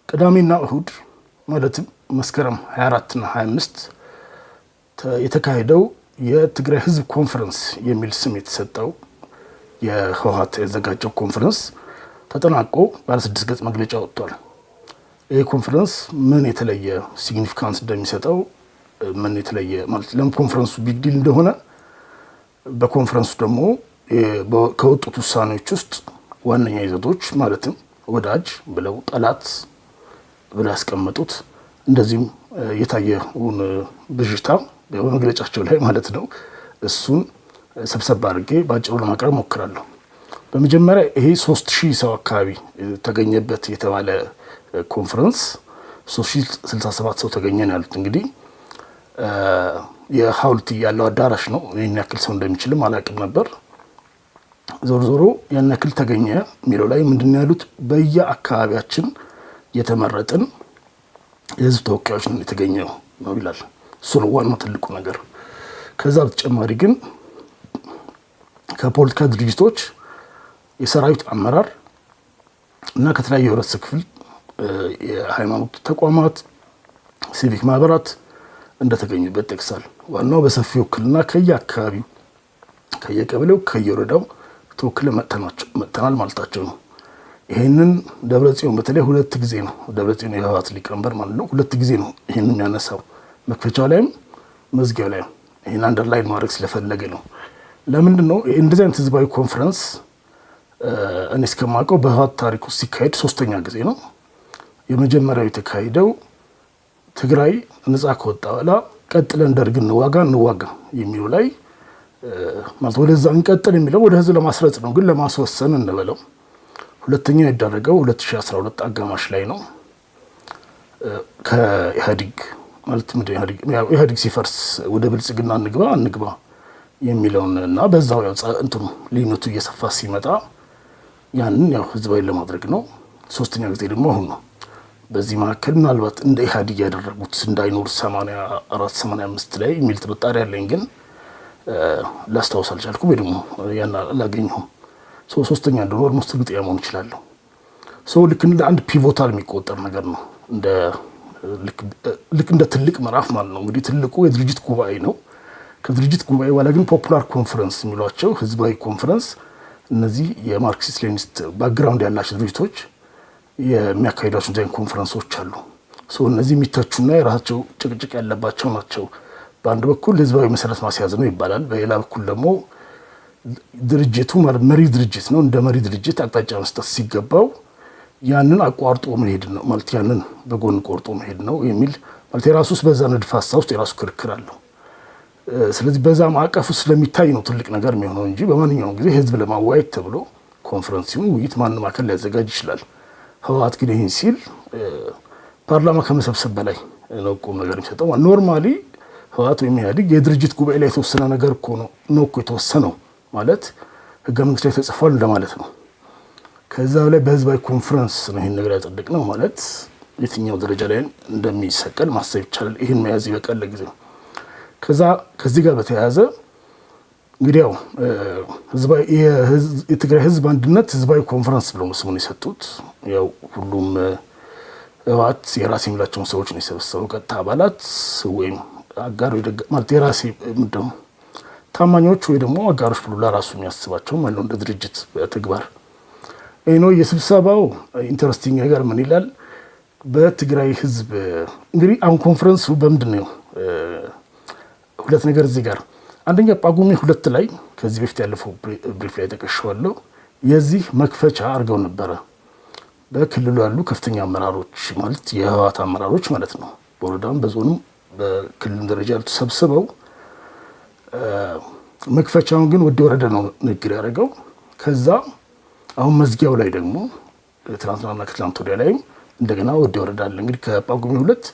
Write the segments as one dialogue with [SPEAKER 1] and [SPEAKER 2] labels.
[SPEAKER 1] ቅዳሜና እሁድ ማለትም መስከረም 24 እና 25 የተካሄደው የትግራይ ህዝብ ኮንፈረንስ የሚል ስም የተሰጠው የህወሓት ያዘጋጀው ኮንፈረንስ ተጠናቆ ባለ 6 ገጽ መግለጫ ወጥቷል። ይህ ኮንፈረንስ ምን የተለየ ሲግኒፊካንስ እንደሚሰጠው ምን የተለየ ማለት ለምን ኮንፈረንሱ ቢግ ዲል እንደሆነ በኮንፈረንሱ ደግሞ ከወጡት ውሳኔዎች ውስጥ ዋነኛ ይዘቶች ማለትም ወዳጅ ብለው ጠላት ብለው ያስቀመጡት እንደዚህም የታየውን ብዥታ በመግለጫቸው ላይ ማለት ነው። እሱን ሰብሰብ አድርጌ ባጭሩ ለማቅረብ ሞክራለሁ። በመጀመሪያ ይሄ 3000 ሰው አካባቢ ተገኘበት የተባለ ኮንፈረንስ 3067 ሰው ተገኘን ያሉት እንግዲህ የሐውልት ያለው አዳራሽ ነው። ይሄን ያክል ሰው እንደሚችልም አላውቅም ነበር። ዞሮ ዞሮ ያን ያክል ተገኘ የሚለው ላይ ምንድነው ያሉት በየአካባቢያችን የተመረጥን የህዝብ ተወካዮች ነው የተገኘው ነው ይላል። እሱ ነው ዋናው ትልቁ ነገር። ከዛ በተጨማሪ ግን ከፖለቲካ ድርጅቶች የሰራዊት አመራር እና ከተለያዩ የህብረተሰብ ክፍል የሃይማኖት ተቋማት ሲቪክ ማህበራት እንደተገኙበት ጠቅሳል። ዋናው በሰፊው ውክልና ከየአካባቢው ከየቀበሌው ከየወረዳው ተወክለ መጥተናል ማለታቸው ነው። ይሄንን ደብረጽዮን በተለይ 2 ጊዜ ነው ደብረጽዮን የህወሓት ሊቀመንበር ማለት ነው 2 ጊዜ ነው ይሄንን ያነሳው መክፈቻው ላይም መዝጊያው ላይም ይሄን አንደርላይን ማድረግ ስለፈለገ ነው። ለምንድን ነው እንደዚህ አይነት ህዝባዊ ኮንፈረንስ እኔ እስከማውቀው በህወሓት ታሪክ ውስጥ ሲካሄድ 3ኛ ጊዜ ነው። የመጀመሪያው የተካሄደው ትግራይ ነፃ ከወጣ በኋላ ቀጥለን ደርግን እንዋጋ የሚለው ላይ ማለት ወደዛ እንቀጥል የሚለው ወደ ህዝብ ለማስረጽ ነው፣ ግን ለማስወሰን እንበለው። ሁለተኛው ያደረገው 2012 አጋማሽ ላይ ነው። ከኢህአዴግ ማለት ኢህአዴግ ሲፈርስ ወደ ብልጽግና እንግባ የሚለውን እና በዛው ያው እንትኑ ልዩነቱ እየሰፋ ሲመጣ ያንን ያው ህዝባዊ ለማድረግ ነው። 3ኛ ጊዜ ደግሞ አሁን ነው። በዚህ መካከል ምናልባት እንደ ኢህአዴግ ያደረጉት እንዳይኖር 84 85 ላይ የሚል ጥርጣሬ ያለኝ ግን ላስታውስ አልቻልኩም ወይ ደግሞ ያን አላገኘሁም። 3ኛ እንደሆነ ኦልሞስት እርግጠኛ መሆን እችላለሁ። ልክ እንደ አንድ ፒቮታል የሚቆጠር ነገር ነው። ልክ እንደ ትልቅ ምዕራፍ ማለት ነው። እንግዲህ ትልቁ የድርጅት ጉባኤ ነው። ከድርጅት ጉባኤ በኋላ ግን ፖፑላር ኮንፈረንስ የሚሏቸው ህዝባዊ ኮንፈረንስ እነዚህ የማርክሲስት ሌኒኒስት ባክግራውንድ ያላቸው ድርጅቶች የሚያካሂዷቸው ዲዛይን ኮንፈረንሶች አሉ። እነዚህ የሚተቹና የራሳቸው ጭቅጭቅ ያለባቸው ናቸው። በአንድ በኩል ህዝባዊ መሰረት ማስያዝ ነው ይባላል። በሌላ በኩል ደግሞ ድርጅቱ ማለት መሪ ድርጅት ነው። እንደ መሪ ድርጅት አቅጣጫ መስጠት ሲገባው ያንን አቋርጦ መሄድ ነው ማለት ያንን በጎን ቆርጦ መሄድ ነው የሚል ማለት የራሱስ በዛ ንድፍ ሀሳብ ውስጥ የራሱ ክርክር አለው። ስለዚህ በዛ ማዕቀፍ ውስጥ ስለሚታይ ነው ትልቅ ነገር የሚሆነው እንጂ በማንኛውም ጊዜ ህዝብ ለማዋየት ተብሎ ኮንፈረንስ ሲሆን ውይይት ማንም አካል ሊያዘጋጅ ይችላል። ህወሓት ግን ይህን ሲል ፓርላማ ከመሰብሰብ በላይ ነው ቁም ነገር የሚሰጠው። ኖርማሊ ህወሓት ወይም ኢህአዴግ የድርጅት ጉባኤ ላይ የተወሰነ ነገር እኮ ነው እኮ የተወሰነው ማለት ህገ መንግስት ላይ ተጽፏል እንደማለት ነው። ከዛ ላይ በህዝባዊ ኮንፈረንስ ነው ይሄን ነገር ያጸደቅነው ማለት የትኛው ደረጃ ላይ እንደሚሰቀል ማሰብ ይቻላል። ይሄን መያዝ ይበቃል ለጊዜው። ከዚህ ጋር በተያያዘ እንግዲህ ያው የትግራይ ህዝብ አንድነት ህዝባዊ ኮንፈረንስ ብለው ስሙን የሰጡት ያው ሁሉም ህወሓት የራሴ የሚላቸውን ሰዎች ነው የሰበሰበው። ቀጥታ አባላት ወይም አጋር ማለት የራሴ ምንድነው ታማኞች ወይ ደግሞ አጋሮች ብሎ ለራሱ የሚያስባቸው ማለት እንደ ድርጅት በተግባር የስብሰባው ኢንተረስቲንግ ነገር ምን ይላል? በትግራይ ህዝብ እንግዲህ አሁን ኮንፈረንሱ በምንድን ነው? 2 ነገር እዚህ ጋር አንደኛ ጳጉሜ 2 ላይ ከዚህ በፊት ያለፈው ብሪፍ ላይ ተቀሽዋለሁ የዚህ መክፈቻ አድርገው ነበረ። በክልሉ ያሉ ከፍተኛ አመራሮች ማለት የህወሓት አመራሮች ማለት ነው በወረዳም በዞንም በክልል ደረጃ ተሰብስበው መክፈቻውን ግን ወደ ወረዳ ነው ንግግር ያደረገው። ከዛ አሁን መዝጊያው ላይ ደግሞ ትናንትናና ከትላንት ወዲያ ላይ እንደገና ወደ ወረዳ አለ። እንግዲህ ከጳጉሜ 2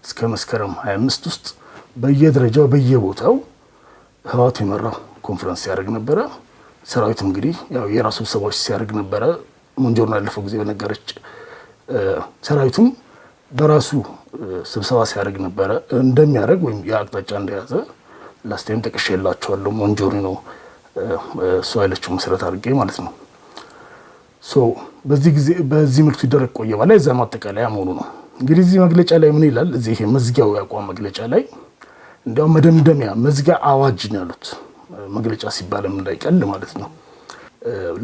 [SPEAKER 1] እስከ መስከረም 25 ውስጥ በየደረጃው በየቦታው ህወሓት የመራው ኮንፈረንስ ሲያደርግ ነበረ። ሰራዊት እንግዲህ ያው የራሱ ስብሰባዎች ሲያደርግ ነበረ። ሞንጆርና ያለፈው ጊዜ በነገረች ሰራዊቱም በራሱ ስብሰባ ሲያደርግ ነበረ እንደሚያደርግ ወይም የአቅጣጫ እንደያዘ ላስታይም ተቀሽላቸዋለሁ። ሞንጆሪ ነው እሱ አይለችው መሰረት አድርጌ ማለት ነው። በዚህ መልኩ ሲደረግ ቆየ ባለ የዛ ማጠቃለያ መሆኑ ነው። እንግዲህ እዚህ መግለጫ ላይ ምን ይላል? እዚህ መዝጊያው ያቋም መግለጫ ላይ እንዲያው መደምደሚያ መዝጊያ አዋጅ ነው ያሉት። መግለጫ ሲባልም እንዳይቀል ማለት ነው።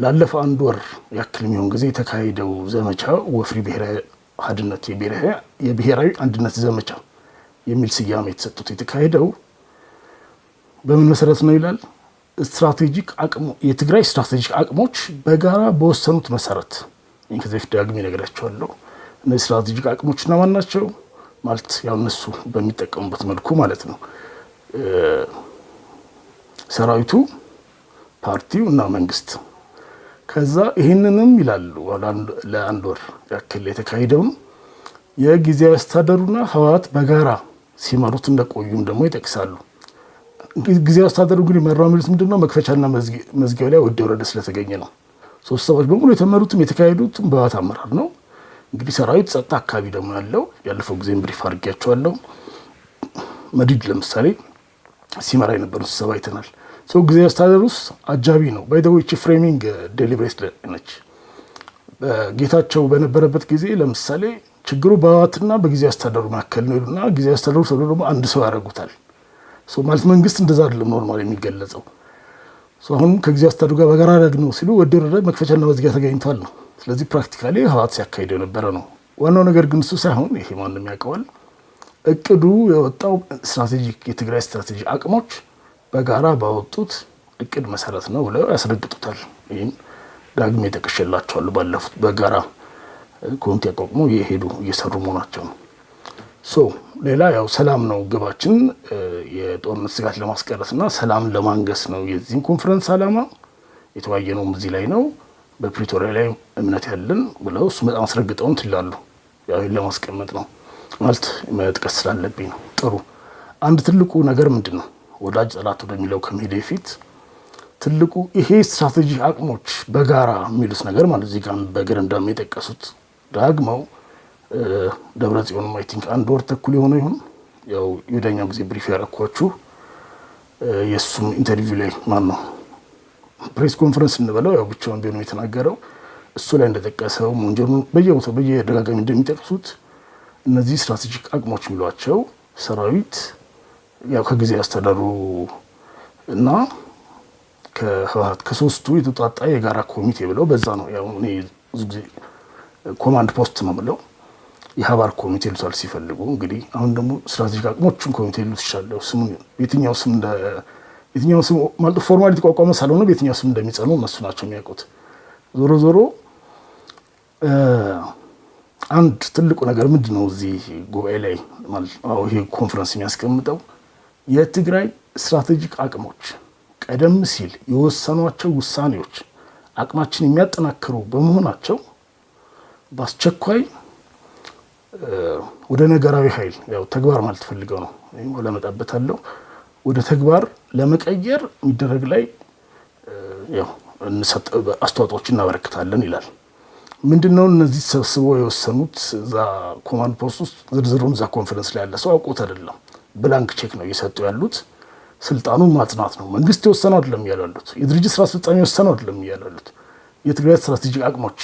[SPEAKER 1] ላለፈው 1 ወር ያክል የሚሆን ጊዜ የተካሄደው ዘመቻ ወፍሪ ብሔራዊ አንድነት የብሔራዊ አንድነት ዘመቻ የሚል ስያሜ የተሰጡት የተካሄደው በምን መሰረት ነው ይላል? የትግራይ ስትራቴጂክ አቅሞች በጋራ በወሰኑት መሰረት። ከዚህ በፊት ዳግሜ እነግራቸዋለሁ። እነዚህ ስትራቴጂክ አቅሞች እነማን ናቸው ማለት ያው እነሱ በሚጠቀሙበት መልኩ ማለት ነው። ሰራዊቱ፣ ፓርቲው እና መንግስት። ከዛ ይህንንም ይላሉ ለ1 ወር ያክል የተካሄደውን የጊዜያዊ አስተዳደሩና ህወሓት በጋራ ሲመሩት እንደቆዩም ደግሞ ይጠቅሳሉ። ጊዜያዊ አስተዳደሩ ግን የመራው የሚሉት ምንድነው? መክፈቻና መዝጊያው ላይ ወደ ወረደ ስለተገኘ ነው። 3 ሰዎች በሙሉ የተመሩትም የተካሄዱትም በህወሓት አመራር ነው። እንግዲህ ሰራዊት ጸጥታ አካባቢ ደግሞ ያለው ያለፈው ጊዜም ብሪፍ አድርጌያቸዋለሁ። መዲድ ለምሳሌ ሲመራ የነበረው ስብሰባ አይተናል። ጊዜያዊ አስተዳደሩ ውስጥ አጃቢ ነው። ባይደውች ፍሬሚንግ ዴሊብሬት ነች። ጌታቸው በነበረበት ጊዜ ለምሳሌ ችግሩ በህወሓትና በጊዜያዊ አስተዳደሩ መካከል ነው ይሉና ጊዜያዊ አስተዳደሩ ተብሎ ደግሞ አንድ ሰው ያደርጉታል። ማለት መንግስት እንደዛ አይደለም ኖርማል የሚገለጸው። አሁንም ከጊዜያዊ አስተዳደሩ ጋር በጋራ ያደረግነው ሲሉ ወደ ወረደ መክፈቻና መዝጊያ ተገኝቷል ነው። ስለዚህ ፕራክቲካሊ ህወሓት ሲያካሂደው የነበረ ነው። ዋናው ነገር ግን እሱ ሳይሆን ይሄ ማንም ያውቀዋል። እቅዱ የወጣው የትግራይ ስትራቴጂ አቅሞች በጋራ ባወጡት እቅድ መሰረት ነው ብለው ያስረግጡታል። ይህን ዳግሜ ጠቅሼላቸዋለሁ። ባለፉት በጋራ ኮሚቴ አቋቁመው እየሰሩ መሆናቸው ነው። ሌላ ያው ሰላም ነው ግባችን፣ የጦርነት ስጋት ለማስቀረትና ሰላም ለማንገስ ነው የዚህም ኮንፈረንስ ዓላማ። የተወያየነውም እዚህ ላይ ነው። በፕሪቶሪያ ላይ እምነት ያለን ብለው እሱ በጣም አስረግጠውን ትላሉ። ያው ለማስቀመጥ ነው ማለት መጥቀስ ስላለብኝ ነው። ጥሩ። አንድ ትልቁ ነገር ምንድን ነው? ወዳጅ ጠላት ወደሚለው ከመሄድ በፊት ትልቁ ይሄ ስትራቴጂ አቅሞች በጋራ የሚሉት ነገር ማለት እዚህ ጋር በግር እንደሚጠቀሱት ዳግመው ደብረ ጽዮን አይ ቲንክ 1 ወር ተኩል የሆነ ይሁን ያው የወዳኛው ጊዜ ብሪፍ ያረኳችሁ የሱም ኢንተርቪው ላይ ነው ፕሬስ ኮንፈረንስ እንበለው ያው ብቻውን ቢሆን የተናገረው እሱ ላይ እንደተጠቀሰው ወንጀሉ በየቦታው በየደጋጋሚ እንደሚጠቅሱት እነዚህ ስትራቴጂክ አቅሞች የሚሏቸው ሰራዊት ያው ከጊዜ አስተዳደሩ እና ከህወሓት ከሶስቱ የተጣጣ የጋራ ኮሚቴ ብለው በዛ ነው ያው እኔ ብዙ ጊዜ ኮማንድ ፖስት ነው ብለው የሀባር ኮሚቴ ልቷል ሲፈልጉ። እንግዲህ አሁን ደግሞ ስትራቴጂክ አቅሞችን ኮሚቴ ልት ይችላል። ስሙን የትኛው ስም ማለት ፎርማሊቲ ተቋቋመ ሳልሆነ በየትኛው ስም እንደሚጸኑ እነሱ ናቸው የሚያውቁት። ዞሮ አንድ ትልቁ ነገር ምንድነው እዚህ ጉባኤ ላይ ማለት ይሄ ኮንፈረንስ የሚያስቀምጠው የትግራይ ስትራቴጂክ አቅሞች ቀደም ሲል የወሰኗቸው ውሳኔዎች አቅማችን የሚያጠናክሩ በመሆናቸው በአስቸኳይ ወደ ነገራዊ ኃይል ያው ተግባር ማለት ፈልገው ነው ለመጣበታለው ወደ ተግባር ለመቀየር የሚደረግ ላይ ያው አስተዋጽኦችን እናበረክታለን ይላል። ምንድነው እነዚህ ተሰብስበው የወሰኑት እዛ ኮማንድ ፖስት ውስጥ ዝርዝሩን እዛ ኮንፈረንስ ላይ ያለ ሰው አውቆት አይደለም፣ ብላንክ ቼክ ነው እየሰጡ ያሉት። ስልጣኑን ማጽናት ነው። መንግስት የወሰነው አይደለም ያሉት፣ የድርጅት ስራ አስፈጻሚ የወሰነው አይደለም ያሉት። የትግራይ ስትራቴጂክ አቅሞች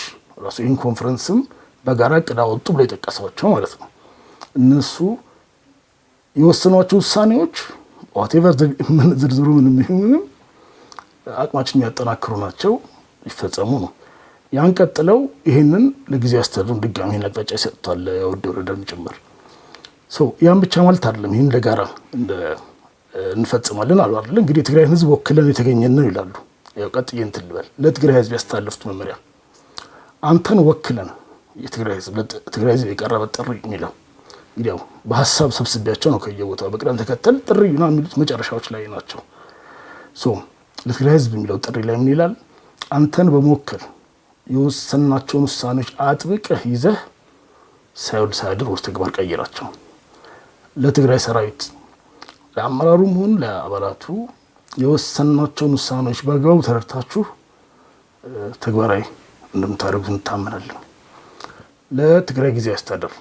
[SPEAKER 1] ራሱ ይህን ኮንፈረንስም በጋራ እቅድ አወጡ ብሎ የጠቀሷቸው ማለት ነው። እነሱ የወሰኗቸው ውሳኔዎች ዋቴቨር ዝርዝሩ ምንም ይሁንም አቅማችን የሚያጠናክሩ ናቸው፣ ይፈጸሙ ነው። ያን ቀጥለው ይሄንን ለጊዜያዊ አስተዳደሩ ድጋሚ አቅጣጫ ይሰጥቷል ወደ ወረዳም ጭምር። ያን ብቻ ማለት አይደለም፣ ይሄን ለጋራ እንፈጽማለን አሉ አይደል? እንግዲህ የትግራይ ህዝብ ወክለን የተገኘን ነው ይላሉ። ያው ቀጥዬ እንትን ልበል ለትግራይ ህዝብ ያስተላለፉት መመሪያ አንተን ወክለን የትግራይ ህዝብ የቀረበ ጥሪ የሚለው እንግዲህ ያው በሀሳብ ሰብስቢያቸው ነው ከየቦታው በቅደም ተከተል ጥሪ ነው የሚሉት መጨረሻዎች ላይ ናቸው። ለትግራይ ህዝብ የሚለው ጥሪ ላይ ምን ይላል? አንተን በመወከል የወሰናቸውን ውሳኔዎች አጥብቀህ ይዘህ ሳይውል ሳያድር ወደ ተግባር ቀይራቸው። ለትግራይ ሰራዊት ለአመራሩም ሆነ ለአባላቱ የወሰናቸውን ውሳኔዎች በአግባቡ ተረድታችሁ ተግባራዊ እንደምታደርጉት እንታመናለን። ለትግራይ ጊዜያዊ አስተዳደር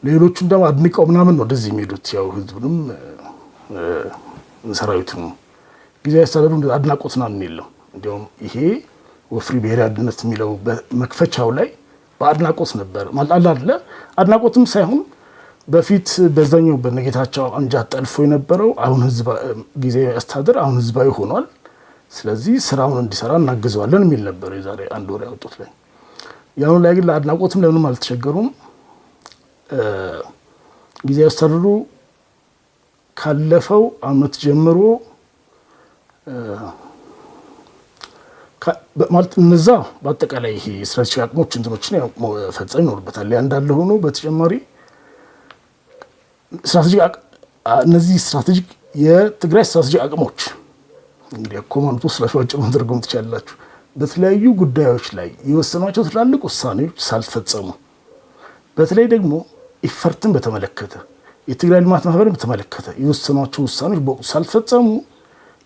[SPEAKER 1] ሌሎቹን ደግሞ አድንቀው ምናምን ነው ወደዚህ የሚሄዱት። ያው ህዝቡንም ሰራዊቱንም ጊዜያዊ አስተዳደሩ አድናቆት ምናምን የለው። እንዲያውም ይሄ ወፍሪ ብሔራዊ አንድነት የሚለው በመክፈቻው ላይ በአድናቆት ነበር ማለት አይደለ። አድናቆትም ሳይሆን በፊት በዛኛው በነጌታቸው አንጃ ጠልፎ የነበረው አሁን ጊዜያዊ አስተዳደር አሁን ህዝባዊ ሆኗል፣ ስለዚህ ስራውን እንዲሰራ እናግዘዋለን የሚል ነበር የዛሬ 1 ወር ያወጡት ላይ። ያው ላይ ግን ለአድናቆትም ለምንም አልተቸገሩም። ጊዜያዊ አስተዳደሩ ካለፈው አመት ጀምሮ ማለት እነዛ በአጠቃላይ ይሄ ስትራቴጂክ አቅሞች እንትኖችን ፈጸም ይኖርበታል። ያ እንዳለ ሆኖ በተጨማሪ እነዚህ ስትራቴጂክ የትግራይ ስትራቴጂክ አቅሞች እንግዲህ ኮማንዶ ስለፈጭሩ ትርጉም ትችላላችሁ በተለያዩ ጉዳዮች ላይ የወሰኗቸው ትላልቅ ውሳኔዎች ሳልፈጸሙ፣ በተለይ ደግሞ ኢፈርትን በተመለከተ የትግራይ ልማት ማህበርን በተመለከተ የወሰኗቸው ውሳኔዎች በወቅቱ ሳልፈጸሙ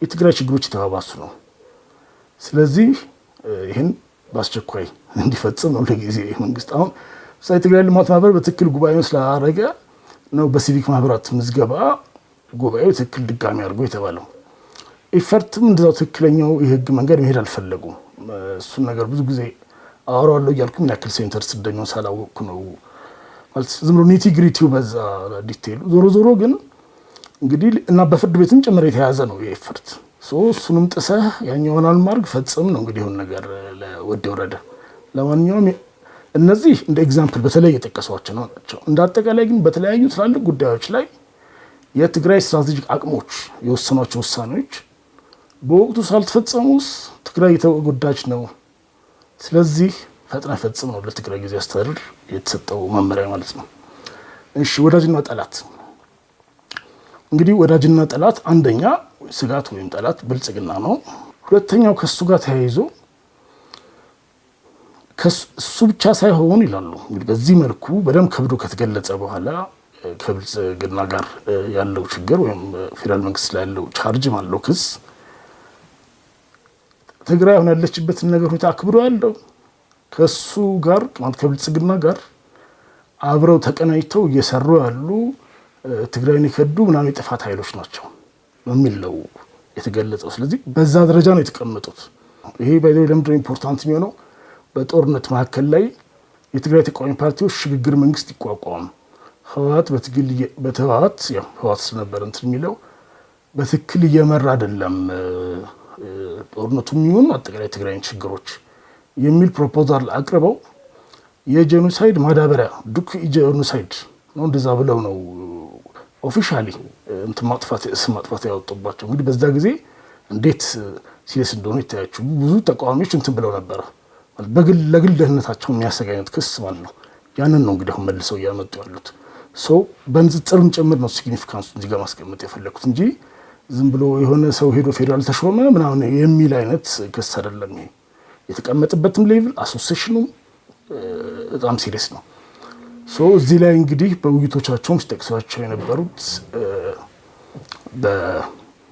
[SPEAKER 1] የትግራይ ችግሮች የተባባሱ ነው። ስለዚህ ይህን በአስቸኳይ እንዲፈጽም ነው ለጊዜ መንግስት አሁን የትግራይ ልማት ማህበር በትክክል ጉባኤውን ስላደረገ ነው በሲቪክ ማህበራት ምዝገባ ጉባኤው ትክክል ድጋሚ አድርጎ የተባለው። ኢፈርትም እንደዛው ትክክለኛው የህግ መንገድ መሄድ አልፈለጉም። እሱን ነገር ብዙ ጊዜ አወራዋለሁ እያልኩ ምን ያክል ሴንተር ስደኛውን ሳላወቅኩ ነው ማለት ዝም ብሎ ኒቲግሪቲው በዛ ዲቴይሉ። ዞሮ ግን እንግዲህ እና በፍርድ ቤትም ጭምር የተያዘ ነው የኢፈርት እሱንም ጥሰህ ያኛውን አልማርግ ፈጽም ነው እንግዲህ ይሁን ነገር ለወደ ወረደ። ለማንኛውም እነዚህ እንደ ኤግዛምፕል በተለይ የጠቀሷቸው ናቸው። እንደ አጠቃላይ ግን በተለያዩ ትላልቅ ጉዳዮች ላይ የትግራይ ስትራቴጂክ አቅሞች የወሰኗቸው ውሳኔዎች በወቅቱ ሳልተፈጸሙስ ትግራይ የተጎዳች ነው። ስለዚህ ፈጥና ፈጽም ነው ለትግራይ ጊዜያዊ አስተዳደር የተሰጠው መመሪያ ማለት ነው። እሺ ወዳጅና ጠላት እንግዲህ ወዳጅና ጠላት አንደኛ ስጋት ወይም ጠላት ብልጽግና ነው። ሁለተኛው ከሱ ጋር ተያይዞ ከሱ ብቻ ሳይሆን ይላሉ እንግዲህ በዚህ መልኩ በደም ከብዶ ከተገለጸ በኋላ ከብልጽግና ጋር ያለው ችግር ወይም ፌደራል መንግስት ላይ ያለው ቻርጅ ማለው ክስ ትግራይ አሁን ያለችበትን ነገር ሁኔታ አክብሮ ያለው ከሱ ጋር ማለት ከብልጽግና ጋር አብረው ተቀናጅተው እየሰሩ ያሉ ትግራይን የከዱ ምናምን የጥፋት ኃይሎች ናቸው በሚል ነው የተገለጸው። ስለዚህ በዛ ደረጃ ነው የተቀመጡት። ይሄ ባይዘው ለምንድነው ኢምፖርታንት የሚሆነው? በጦርነት መካከል ላይ የትግራይ ተቃዋሚ ፓርቲዎች ሽግግር መንግስት ይቋቋም ህወሓት በትግል በተዋት ያው ህወሓት ስለነበር እንትን የሚለው በትክክል እየመራ አይደለም ጦርነቱም ይሁን አጠቃላይ ትግራይን ችግሮች የሚል ፕሮፖዛል አቅርበው የጄኖሳይድ ማዳበሪያ ዱክ ጄኖሳይድ ነው እንደዛ ብለው ነው ኦፊሻሊ እንትን ማጥፋት ያወጡባቸው። እንግዲህ በዛ ጊዜ እንዴት ሲሪየስ እንደሆነ ይታያችሁ። ብዙ ተቃዋሚዎች እንትን ብለው ነበር ለግል ደህንነታቸው የሚያሰጋ አይነት ክስ ማለት ነው። ያንን ነው እንግዲህ አሁን መልሰው እያመጡ ያሉት። በንጽጽርም ጭምር ነው ሲግኒፊካንሱ እዚህ ጋር ማስቀመጥ የፈለኩት እንጂ ዝም ብሎ የሆነ ሰው ሄዶ ፌደራል ተሾመ ምናምን የሚል አይነት ክስ አይደለም። ይሄ የተቀመጠበትም ሌቭል አሶሲዬሽኑም በጣም ሲሪየስ ነው። እዚህ ላይ እንግዲህ በውይይቶቻቸውም ሲጠቅሷቸው የነበሩት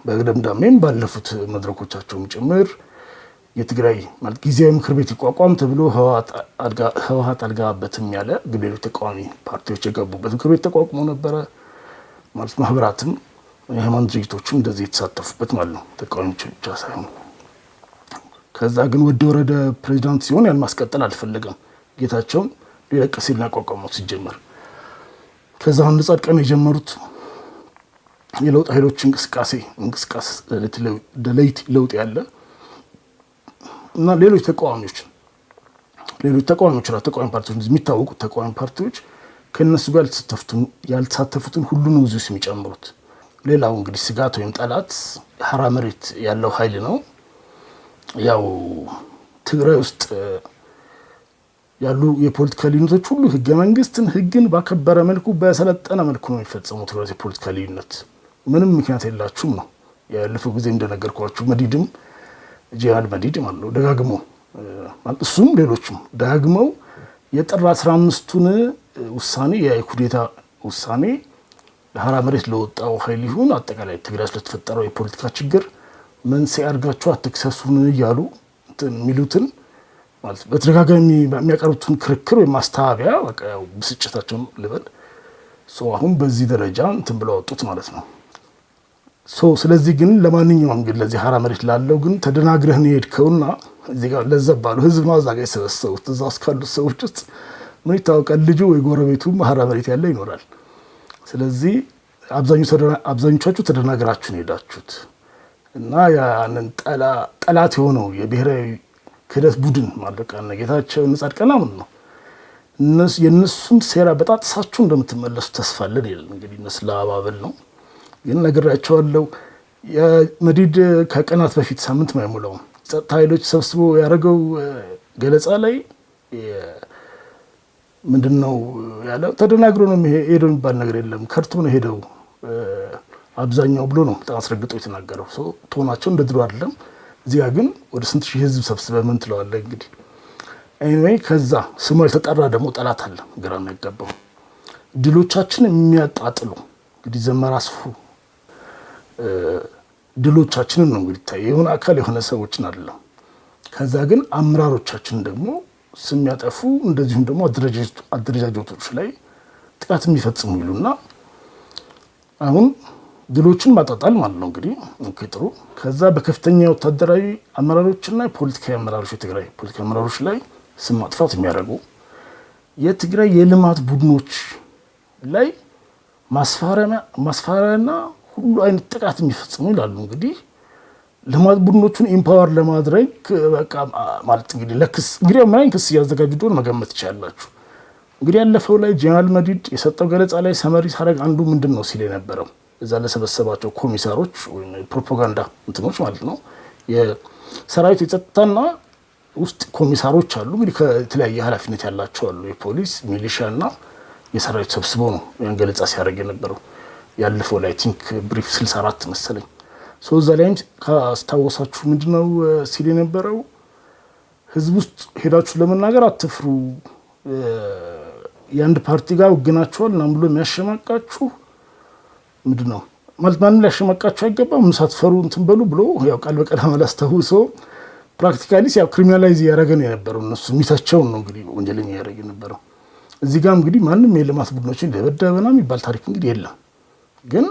[SPEAKER 1] በደምዳሜም ባለፉት መድረኮቻቸውም ጭምር የትግራይ ማለት ጊዜያዊ ምክር ቤት ይቋቋም ተብሎ ህወሓት አልገባበትም ያለ ግን ሌሎች ተቃዋሚ ፓርቲዎች የገቡበት ምክር ቤት ተቋቁሞ ነበረ ማለት ማህበራትም የሃይማኖት ድርጅቶችም እንደዚህ የተሳተፉበት ማለት ነው፣ ተቃዋሚዎች ብቻ ሳይሆን። ከዛ ግን ወደ ወረደ ፕሬዚዳንት ሲሆን ያን ማስቀጠል አልፈለገም። ጌታቸውም ሊለቅ ሲል ያቋቋሙት ሲጀመር ከዛ አንድ ጻድቃን የጀመሩት የለውጥ ኃይሎች እንቅስቃሴ ለውጥ ያለ እና ሌሎች ተቃዋሚ ፓርቲዎች የሚታወቁት ተቃዋሚ ፓርቲዎች ከነሱ ጋር ያልተሳተፉትን ሁሉ ነው እዚህ የሚጨምሩት። ሌላው እንግዲህ ስጋት ወይም ጠላት ሐራ መሬት ያለው ኃይል ነው። ያው ትግራይ ውስጥ ያሉ የፖለቲካ ልዩነቶች ሁሉ ህገ መንግስትን ህግን ባከበረ መልኩ በሰለጠነ መልኩ ነው የሚፈጸሙት። የፖለቲካ ልዩነት ምንም ምክንያት የላችሁም ነው ያለፈው ጊዜ እንደነገርኳችሁ። መዲድም ጂሃድ መዲድ ማለት ነው ደጋግመው እሱም ሌሎችም ደጋግመው የጥር 15ቱን ውሳኔ የኩዴታ ውሳኔ ለሐራ መሬት ለወጣው ኃይል ይሁን አጠቃላይ ትግራይ ስለተፈጠረው የፖለቲካ ችግር መንስኤ አድርጋችሁ አትክሰሱን እያሉ የሚሉትን ማለት በተደጋጋሚ የሚያቀርቡትን ክርክር ወይ ማስተባበያ በቃ ያው ብስጭታቸውን ልበል አሁን በዚህ ደረጃ እንትን ብለው ወጡት ማለት ነው። ስለዚህ ግን ለማንኛውም ግን ለዚህ ሐራ መሬት ላለው ግን ተደናግረህ ነው የሄድከውና እዚህ ጋር ለዘባሉ ህዝብ ነው አዛጋ የሰበሰቡት። እዛ ውስጥ ካሉት ሰዎች ውስጥ ምን ይታወቃል ልጁ ወይ ጎረቤቱ መሀራ መሬት ያለ ይኖራል። ስለዚህ አብዛኞቻችሁ ተደናግራችሁ ነው ሄዳችሁት እና ያንን ጠላት የሆነው የብሔራዊ ክህደት ቡድን ማለት ነው ጌታቸው ጻድቃን ምን ነው የነሱን ሴራ በጣጥሳችሁ እንደምትመለሱ ተስፋ አለን ይላል። እንግዲህ መስላ አባበል ነው ግን ነግራቸዋለሁ። የመዲድ ከቀናት በፊት ሳምንት ማይሞላው ጸጥታ ኃይሎች ሰብስቦ ያደረገው ገለጻ ላይ ምንድነው ያለው? ተደናግሮ ነው ሄደው የሚባል ነገር የለም ከርቶ ነው ሄደው አብዛኛው ብሎ ነው አስረግጦ የተናገረው። ቶናቸው እንደ ድሮ አይደለም። እዚያ ግን ወደ ስንት ሺህ ህዝብ ሰብስበ ምን ትለዋለህ እንግዲህ ኤኒዌይ ከዛ ስሙ ያልተጠራ ደግሞ ጠላት አለ። ግራ ነው ያጋባው ድሎቻችን የሚያጣጥሉ እንግዲህ ዘመራስፉ ድሎቻችንን ነው እንግዲህ ታይ የሆነ አካል የሆነ ሰዎችን አይደለም። ከዛ ግን አምራሮቻችን ደግሞ ስም ያጠፉ እንደዚሁም ደግሞ አደረጃጀቶች ላይ ጥቃት የሚፈጽሙ ይሉና አሁን ድሎችን ማጣጣል ማለት ነው እንግዲህ ጥሩ። ከዛ በከፍተኛ ወታደራዊ አመራሮችና የፖለቲካዊ አመራሮች የትግራይ ፖለቲካዊ አመራሮች ላይ ስም ማጥፋት የሚያደርጉ የትግራይ የልማት ቡድኖች ላይ ማስፈራሪያና ሁሉ አይነት ጥቃት የሚፈጽሙ ይላሉ። እንግዲህ ልማት ቡድኖቹን ኢምፓወር ለማድረግ በቃ ማለት እንግዲህ ለክስ እንግዲህ ማይን ክስ ያዘጋጁ እንደሆነ መገመት ይችላልላችሁ። እንግዲህ ያለፈው ላይ ጀነራል መዲድ የሰጠው ገለጻ ላይ ሰመሪ ሳረግ አንዱ ምንድነው ሲል የነበረው እዛ ለሰበሰባቸው ኮሚሳሮች ወይ ፕሮፓጋንዳ እንትኖች ማለት ነው የሰራዊት የጸጥታና ውስጥ ኮሚሳሮች አሉ እንግዲህ ከተለያየ ኃላፊነት ያላቸው አሉ የፖሊስ ሚሊሻና የሰራዊት ሰብስቦ ነው ያን ገለጻ ሲያደርግ የነበረው ያለፈው ላይ ቲንክ ብሪፍ 64 መሰለኝ። እዛ ላይም ካስታወሳችሁ ምንድነው ሲል የነበረው ህዝብ ውስጥ ሄዳችሁ ለመናገር አትፍሩ፣ የአንድ ፓርቲ ጋር ወግናችኋል እና ብሎ የሚያሸማቃችሁ ምንድነው ማለት ማንም ሊያሸማቃችሁ አይገባም ሳትፈሩ እንትን በሉ ብሎ ያው ቃል በቃል አላስታውሶ ፕራክቲካሊ ያው ክሪሚናላይዝ ያደረገ ነው የነበረው። እነሱ የሚታቸው ነው እንግዲህ ወንጀለኛ ያደረገ የነበረው። እዚህ ጋር እንግዲህ ማንም የልማት ቡድኖችን ደበደበና የሚባል ታሪክ እንግዲህ የለም። ግን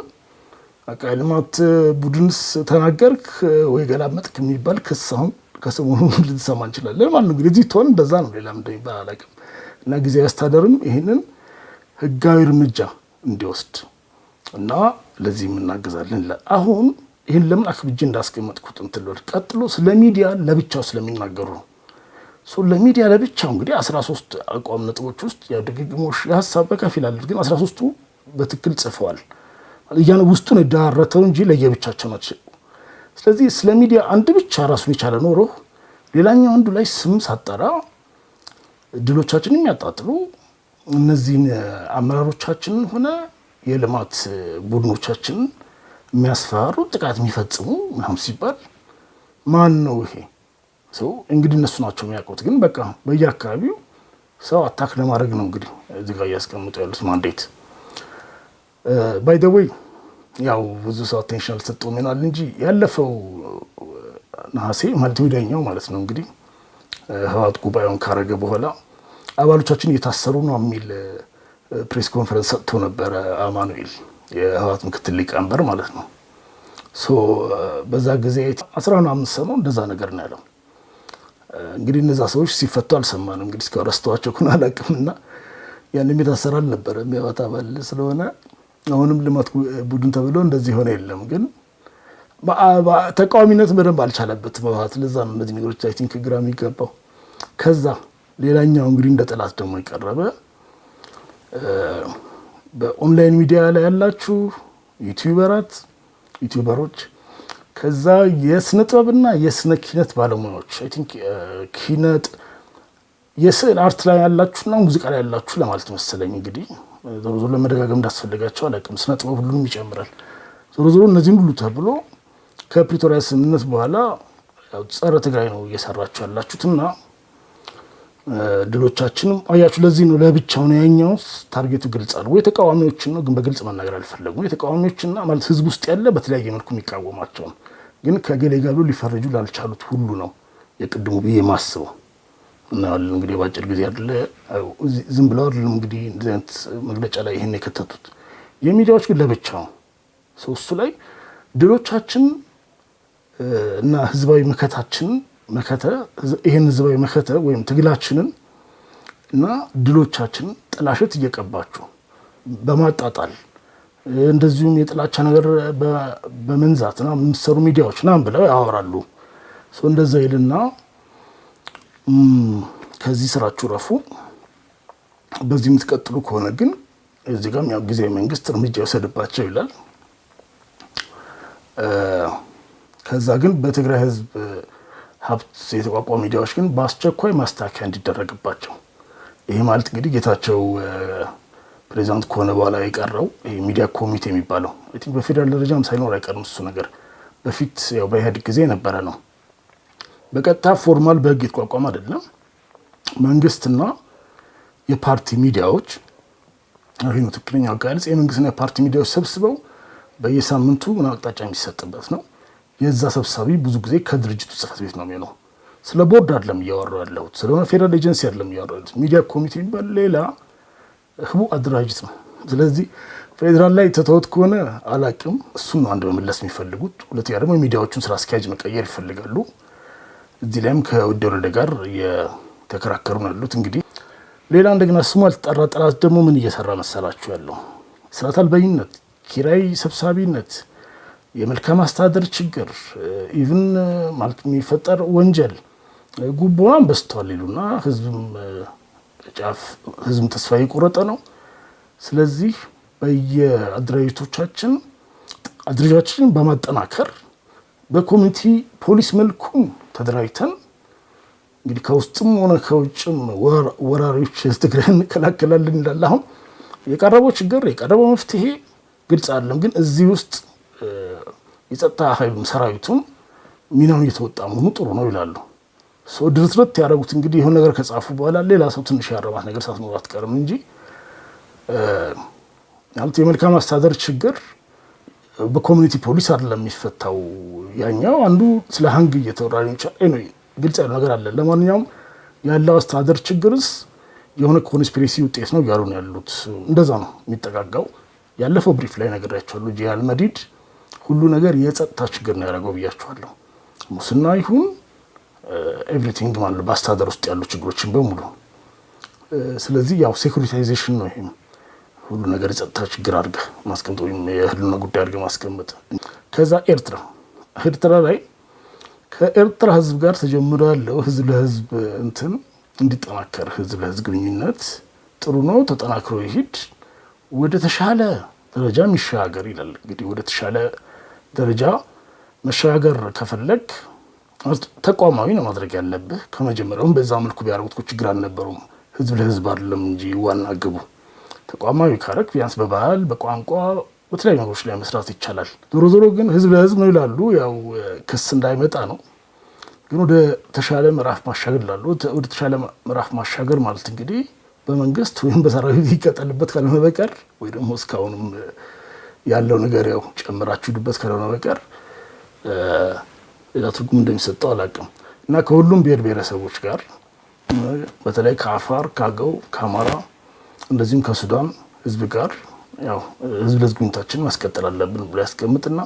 [SPEAKER 1] በቃ የልማት ቡድንስ ተናገርክ ወይ ገላመጥክ የሚባል ክስ አሁን ከሰሞኑ ልንሰማ እንችላለን ማለት ነው። እንግዲህ እዚህ ትሆን እንደዛ ነው ሌላ ምንድን ይባል አላውቅም። እና ጊዜያዊ አስተዳደርም ይሄንን ህጋዊ እርምጃ እንዲወስድ እና ለዚህ እናገዛለን። አሁን ይሄን ለምን አክብጄ እንዳስቀመጥኩት እንትን ልወድ ቀጥሎ ስለ ሚዲያ ለብቻው ስለሚናገሩ ነው። ለሚዲያ ለብቻው እንግዲህ 13 አቋም ነጥቦች ውስጥ ያው ድግግሞሽ የሀሳብ በከፊል አለ ግን 13ቱ በትክክል ጽፈዋል። ያን ውስጡን ዳራተው እንጂ ለየብቻቸው ናቸው። ስለዚህ ስለ ሚዲያ አንድ ብቻ ራሱን የቻለ ኖሮ ሌላኛው አንዱ ላይ ስም ሳጠራ ድሎቻችንን የሚያጣጥሉ እነዚህን አመራሮቻችንን ሆነ የልማት ቡድኖቻችንን የሚያስፈራሩ ጥቃት የሚፈጽሙ ምናምን ሲባል ማን ነው ይሄ ሰው? እንግዲህ እነሱ ናቸው የሚያውቁት። ግን በቃ በየአካባቢው ሰው አታክ ለማድረግ ነው እንግዲህ እዚህ ጋር እያስቀምጡ ያሉት ማንዴት። ባይ ዘ ዌይ ያው ብዙ ሰው አቴንሽን አልሰጠውም ይሆናል እንጂ ያለፈው ነሐሴ ማለት ወዲያኛው ማለት ነው እንግዲህ ህወሓት ጉባኤውን ካረገ በኋላ አባሎቻችን እየታሰሩ ነው የሚል ፕሬስ ኮንፈረንስ ሰጥቶ ነበረ አማኑኤል የህወሓት ምክትል ሊቀመንበር ማለት ነው። በዛ ጊዜ 15 ሰው እንደዛ ነገር ነው ያለው። እንግዲህ እነዛ ሰዎች ሲፈቱ አልሰማንም። እንግዲህ እስከ ረስተዋቸው ኩና አላውቅምና ያንም የታሰረ አልነበረም የህወሓት አባል ስለሆነ አሁንም ልማት ቡድን ተብሎ እንደዚህ ሆነ የለም። ግን ተቃዋሚነት በደንብ አልቻለበትም ህወሓት። ለዛ ነው እነዚህ ነገሮች አይ ቲንክ ግራ የሚገባው። ከዛ ሌላኛው እንግዲህ እንደ ጠላት ደግሞ የቀረበ በኦንላይን ሚዲያ ላይ ያላችሁ ዩቲዩበሮች ከዛ የስነ ጥበብና የስነ ኪነት ባለሙያዎች አይ ቲንክ ኪነት የስዕል አርት ላይ ያላችሁና ሙዚቃ ላይ ያላችሁ ለማለት መሰለኝ። እንግዲህ ዞሮ ዞሮ ለመደጋገም እንዳስፈልጋቸው አላውቅም። ስነ ጥበብ ሁሉንም ይጨምራል። ዞሮ ዞሮ እነዚህን ሁሉ ተብሎ ከፕሪቶሪያ ስምምነት በኋላ ጸረ ትግራይ ነው እየሰራችሁ ያላችሁትና ድሎቻችንም አያችሁ። ለዚህ ነው ለብቻው ነው ያኛው ታርጌቱ ግልጽ አለ ወይ ተቃዋሚዎችን ነው ግን በግልጽ መናገር አልፈለጉም። የተቃዋሚዎችና ማለት ህዝብ ውስጥ ያለ በተለያየ መልኩ የሚቃወማቸው ግን ከገሌ ጋር ሊፈርጁ ላልቻሉት ሁሉ ነው የቅድሙ ብዬ ማስበው እና እንግዲህ ባጭር ጊዜ አይደለ ዝም ብለው አይደለም እንግዲህ እንደዚህ አይነት መግለጫ ላይ ይሄን የከተቱት የሚዲያዎች ግን ለብቻው እሱ ላይ ድሎቻችን እና ህዝባዊ መከታችን መከተ ይሄን ህዝባዊ መከተ ወይም ትግላችንን እና ድሎቻችንን ጥላሸት እየቀባችሁ በማጣጣል እንደዚሁም የጥላቻ ነገር በመንዛትና የሚሰሩ ሚዲያዎች ናም ብለው ያወራሉ። እንደዛ ይልና ከዚህ ስራችሁ ረፉ፣ በዚህ የምትቀጥሉ ከሆነ ግን እዚህ ጋርም ያው ጊዜያዊ መንግስት እርምጃ ይወሰድባቸው ይላል። ከዛ ግን በትግራይ ህዝብ ሀብት የተቋቋሙ ሚዲያዎች ግን በአስቸኳይ ማስተካከያ እንዲደረግባቸው፣ ይሄ ማለት እንግዲህ ጌታቸው ፕሬዚዳንት ከሆነ በኋላ የቀረው ሚዲያ ኮሚቴ የሚባለው አይ ቲንክ በፌደራል ደረጃም ሳይኖር አይቀርም እሱ ነገር። በፊት ያው በኢህአዴግ ጊዜ የነበረ ነው። በቀጥታ ፎርማል በህግ የተቋቋመ አይደለም። መንግስትና የፓርቲ ሚዲያዎች ይሄ ነው ትክክለኛው አገላለጽ። የመንግስትና የፓርቲ ሚዲያዎች ሰብስበው በየሳምንቱ አቅጣጫ የሚሰጥበት ነው። የዛ ሰብሳቢ ብዙ ጊዜ ከድርጅቱ ጽህፈት ቤት ነው የሚሆነው። ስለ ቦርድ አይደለም እያወራሁ ያለሁት፣ ስለሆነ ፌደራል ኤጀንሲ አይደለም እያወራሁ ያለሁት። ሚዲያ ኮሚቴ የሚባል ሌላ ህቡ አደራጅት ነው። ስለዚህ ፌደራል ላይ ተተውት ከሆነ አላቅም፣ እሱን ነው አንድ መመለስ የሚፈልጉት። ሁለተኛ ደግሞ የሚዲያዎቹን ስራ አስኪያጅ መቀየር ይፈልጋሉ። እዚህ ላይም ከውድ ወረደ ጋር የተከራከሩ ነው ያሉት። እንግዲህ ሌላ እንደገና ስሙ ያልተጠራ ጠላት ደግሞ ምን እየሰራ መሰላችሁ ያለው? ስርዓተ አልበኝነት፣ ኪራይ ሰብሳቢነት፣ የመልካም አስተዳደር ችግር፣ ኢቭን ማለት የሚፈጠር ወንጀል፣ ጉቦናም በዝቷል ይሉና ህዝብም ጫፍ ህዝብ ተስፋ የቆረጠ ነው። ስለዚህ በየአደረጃጀቶቻችን በማጠናከር በኮሚኒቲ ፖሊስ መልኩ ተደራጅተን እንግዲህ ከውስጥም ሆነ ከውጭም ወራሪዎች ትግራይ እንከላከላለን እንዳለ አሁን የቀረበው ችግር የቀረበው መፍትሄ ግልጽ አይደለም። ግን እዚህ ውስጥ የጸጥታ ኃይሉም ሰራዊቱም ሚናውን እየተወጣ መሆኑ ጥሩ ነው ይላሉ። ድርትርት ያደረጉት እንግዲህ የሆነ ነገር ከጻፉ በኋላ ሌላ ሰው ትንሽ ያረባት ነገር ሳትኖር አትቀርም እንጂ ማለት የመልካም አስተዳደር ችግር በኮሚኒቲ ፖሊስ አይደለም የሚፈታው። ያኛው አንዱ ስለ ሀንግ እየተወራ ነው። ግልጽ ያለ ነገር አለ። ለማንኛውም ያለው አስተዳደር ችግርስ የሆነ ኮንስፒሬሲ ውጤት ነው እያሉ ነው ያሉት። እንደዛ ነው የሚጠጋጋው። ያለፈው ብሪፍ ላይ ነግሬያቸዋለሁ። ጂያል መዲድ ሁሉ ነገር የጸጥታ ችግር ነው ያደረገው ብያቸዋለሁ። ሙስና ይሁን ኤቭሪቲንግ ማለት በአስተዳደር ውስጥ ያሉ ችግሮችን በሙሉ። ስለዚህ ያው ሴኩሪታይዜሽን ነው ይሄም ሁሉ ነገር የጸጥታ ችግር አድርገህ ማስቀመጥ ወይም የህልውና ጉዳይ አድርገህ ማስቀመጥ። ከዛ ኤርትራ ላይ ከኤርትራ ህዝብ ጋር ተጀምሮ ያለው ህዝብ ለህዝብ እንትን እንዲጠናከር ህዝብ ለህዝብ ግንኙነት ጥሩ ነው፣ ተጠናክሮ ይሂድ፣ ወደ ተሻለ ደረጃ የሚሻገር ይላል። እንግዲህ ወደ ተሻለ ደረጃ መሻገር ከፈለግ ተቋማዊ ነው ማድረግ ያለብህ። ከመጀመሪያውም በዛ መልኩ ቢያደርጉት ችግር አልነበረውም። ህዝብ ለህዝብ አይደለም እንጂ ዋና ግቡ ተቋማዊ ካረክ ቢያንስ በባህል በቋንቋ በተለያዩ ነገሮች ላይ መስራት ይቻላል። ዞሮ ዞሮ ግን ህዝብ ለህዝብ ነው ይላሉ። ያው ክስ እንዳይመጣ ነው። ግን ወደ ተሻለ ምዕራፍ ማሻገር ይላሉ። ወደ ተሻለ ምዕራፍ ማሻገር ማለት እንግዲህ በመንግስት ወይም በሰራዊት ይቀጠልበት ካልሆነ በቀር ወይ ደግሞ እስካሁንም ያለው ነገር ያው ጨምራችሁ ሂዱበት ካልሆነ በቀር ሌላ ትርጉም እንደሚሰጠው አላውቅም። እና ከሁሉም ብሔር ብሔረሰቦች ጋር በተለይ ከአፋር፣ ከአገው፣ ከአማራ እንደዚሁም ከሱዳን ህዝብ ጋር ያው ህዝብ ለህዝብ ግንኙነታችንን ማስቀጠል አለብን ብሎ ያስቀምጥና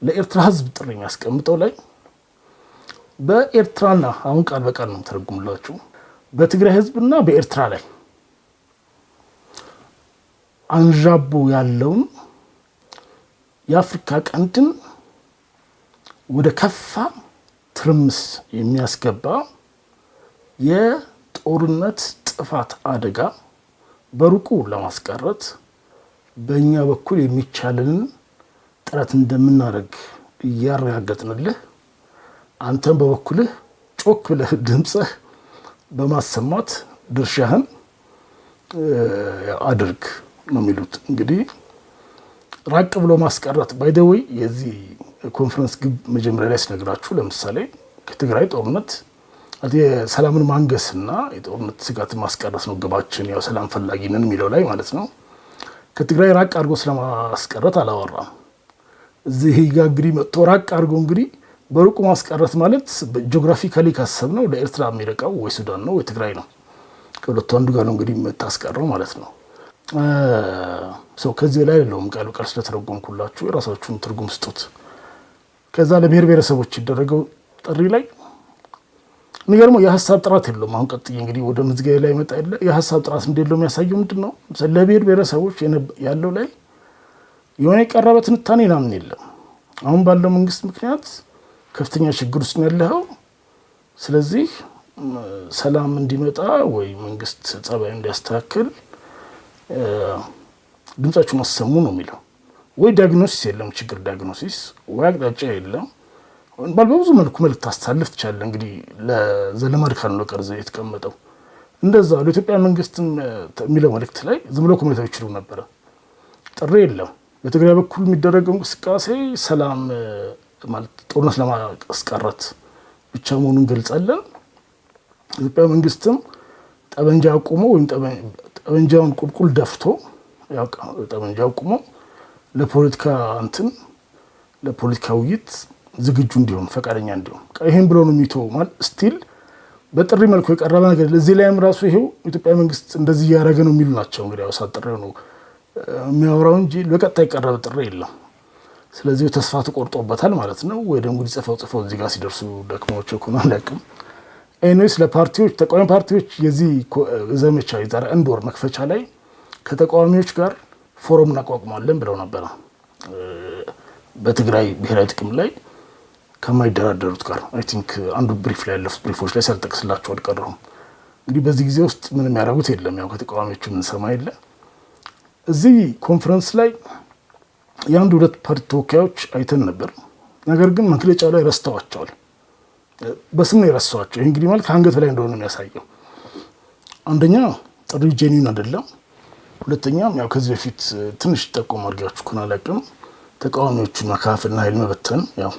[SPEAKER 1] ለኤርትራ ህዝብ ጥሪ የሚያስቀምጠው ላይ በኤርትራና አሁን ቃል በቃል ነው ተረጉምላችሁ በትግራይ ህዝብና በኤርትራ ላይ አንዣቦ ያለውን የአፍሪካ ቀንድን ወደ ከፋ ትርምስ የሚያስገባ የጦርነት ጥፋት አደጋ በሩቁ ለማስቀረት በእኛ በኩል የሚቻለንን ጥረት እንደምናደርግ እያረጋገጥንልህ አንተም በበኩልህ ጮክ ብለህ ድምፅህ በማሰማት ድርሻህን አድርግ ነው የሚሉት። እንግዲህ ራቅ ብሎ ማስቀረት ባይደወይ የዚህ ኮንፈረንስ ግብ መጀመሪያ ላይ ሲነግራችሁ ለምሳሌ ከትግራይ ጦርነት የሰላምን ማንገስና የጦርነት ስጋትን ማስቀረት ነው ግባችን፣ ያው ሰላም ፈላጊ ነን የሚለው ላይ ማለት ነው። ከትግራይ ራቅ አድርጎ ስለማስቀረት አላወራም። እዚህ ጋር እንግዲህ መጥቶ ራቅ አድርጎ እንግዲህ በሩቁ ማስቀረት ማለት ጂኦግራፊካሊ ካሰብነው ለኤርትራ የሚርቀው ወይ ሱዳን ነው ወይ ትግራይ ነው። ከሁለቱ አንዱ ጋር ነው እንግዲህ የምታስቀረው ማለት ነው። ከዚህ ላይ የለውም ቃል በቃል ስለተረጎምኩላችሁ የራሳችሁን ትርጉም ስጡት። ከዛ ለብሔር ብሔረሰቦች ይደረገው ጥሪ ላይ የሚገርመው የሀሳብ ጥራት የለውም። አሁን ቀጥዬ እንግዲህ ወደ ምዝጋዬ ላይ መጣ ያለ የሀሳብ ጥራት እንደሌለው የሚያሳየው ምንድን ነው? ለብሔር ብሔረሰቦች ያለው ላይ የሆነ የቀረበ ትንታኔ ምናምን የለም። አሁን ባለው መንግስት ምክንያት ከፍተኛ ችግር ውስጥ ነው ያለው። ስለዚህ ሰላም እንዲመጣ ወይ መንግስት ጸባይ እንዲያስተካክል ድምጻችሁን አሰሙ ነው የሚለው። ወይ ዲያግኖሲስ የለም ችግር ዲያግኖሲስ፣ ወይ አቅጣጫ የለም። በብዙ መልኩ መልዕክት ታስተላልፍ ትችላለህ። እንግዲህ ለዘለማድ ካልነው ቀርዘ የተቀመጠው እንደዛ ለኢትዮጵያ መንግስት የሚለው መልዕክት ላይ ዝም ብሎ ኮሜንታዎች ይችሉ ነበረ። ጥሪ የለም። በትግራይ በኩል የሚደረገው እንቅስቃሴ ሰላም ማለት ጦርነት ለማስቀረት ብቻ መሆኑን ገልጻለን። ኢትዮጵያ መንግስትም ጠበንጃ አቁሞ ወይም ጠበንጃውን ቁልቁል ደፍቶ ጠበንጃ አቁሞ ለፖለቲካ ውይይት ዝግጁ እንዲሆን ፈቃደኛ እንዲሆን ይሄን ብሎ ነው የሚተው ማለት ስቲል በጥሪ መልኩ የቀረበ ነገር ለዚህ ላይም ራሱ ይሄው ኢትዮጵያ መንግስት እንደዚህ ያደረገ ነው የሚሉ ናቸው። እንግዲህ ያው ሳጥሬው ነው የሚያወራው እንጂ በቀጣይ የቀረበ ጥሪ የለም። ስለዚህ ተስፋ ተቆርጦበታል ማለት ነው። ወይ ደግሞ ጽፈው እዚህ ጋር ሲደርሱ ደክሞቸው ከሆነ አላውቅም። ኤኒዌይስ ለፓርቲዎች ተቃዋሚ ፓርቲዎች የዚህ ዘመቻ የዛሬ አንድ ወር መክፈቻ ላይ ከተቃዋሚዎች ጋር ፎረም እናቋቁማለን ብለው ነበረ። በትግራይ ብሔራዊ ጥቅም ላይ ከማይደራደሩት ጋር አይ ቲንክ አንዱ ብሪፍ ላይ ያለፉት ብሪፎች ላይ ሳልጠቅስላቸው አልቀረሁም። እንግዲህ በዚህ ጊዜ ውስጥ ምንም ያደረጉት የለም። ያው ከተቃዋሚዎቹ የምንሰማ የለ። እዚህ ኮንፈረንስ ላይ የአንድ ሁለት ፓርቲ ተወካዮች አይተን ነበር። ነገር ግን መግለጫው ላይ ረስተዋቸዋል። በስም ነው የረሳዋቸው። ይህ እንግዲህ ማለት ከአንገት በላይ እንደሆነ የሚያሳየው አንደኛ ጥሪው ጄኒውን አይደለም። ሁለተኛም ያው ከዚህ በፊት ትንሽ ጠቆም አድርጋችሁ ኩና አላውቅም ተቃዋሚዎቹን መካፈልና ኃይል መበተን ያው